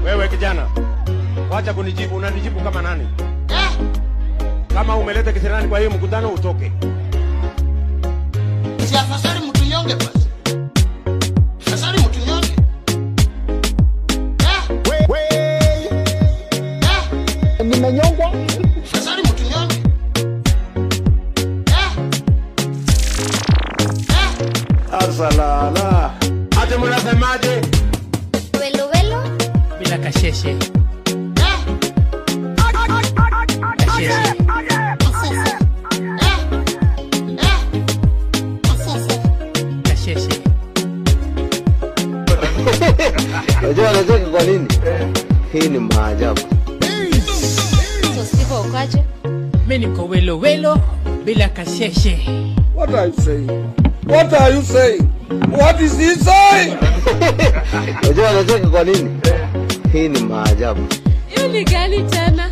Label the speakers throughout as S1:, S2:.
S1: Wewe kijana, wacha kunijibu, unanijibu kama nani? Kama umeleta kisirani kwa hiyo mkutano utoke.
S2: Si afasari mtu nyonge basi. Afasari mtu nyonge.
S3: Nimenyongwa.
S2: Afasari mtu nyonge.
S1: Asalala. Ate mnasemaje?
S4: Welo welo
S5: bila kasheshe. Kasheshe.
S3: Unajua anacheka kwa nini? Hii ni maajabu.
S4: Sosifa ukaje?
S5: Mimi niko welo welo bila kasheshe.
S6: What are you saying? What are you saying? What is he saying?
S3: Unajua anacheka kwa nini? Hii ni maajabu.
S5: Hiyo ni gani tena?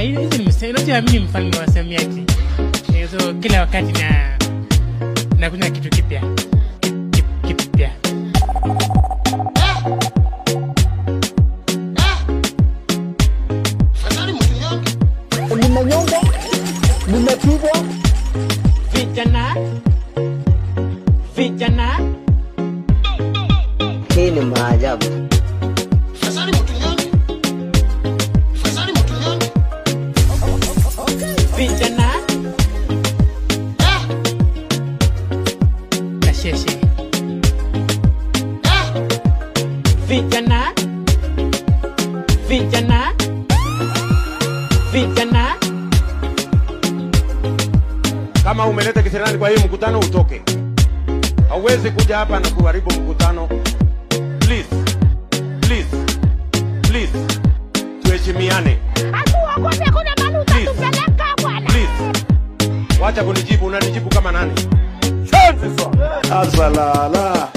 S5: Hizi ni msanii, mimi mfalme wa samiati. So kila wakati na kuna kitu kipya. Kipya.
S2: Afasari mtu nyonge.
S3: Nimenyongwa. Nimepigwa.
S5: Vijana.
S3: Hii ni maajabu.
S2: Afasari mtu nyonge. Afasari mtu nyonge.
S5: Vijana. Kasheshe. Vijana.
S1: Kama umeleta kisirani kwa hiyo mkutano utoke. Hauwezi kuja hapa na kuharibu mkutano. Please. Tuheshimiane.
S4: Akuogope kuna manu utatupeleka bwana.
S1: Please. Wacha kunijibu, unanijibu kama nani?
S6: Chances are.
S1: Asalala.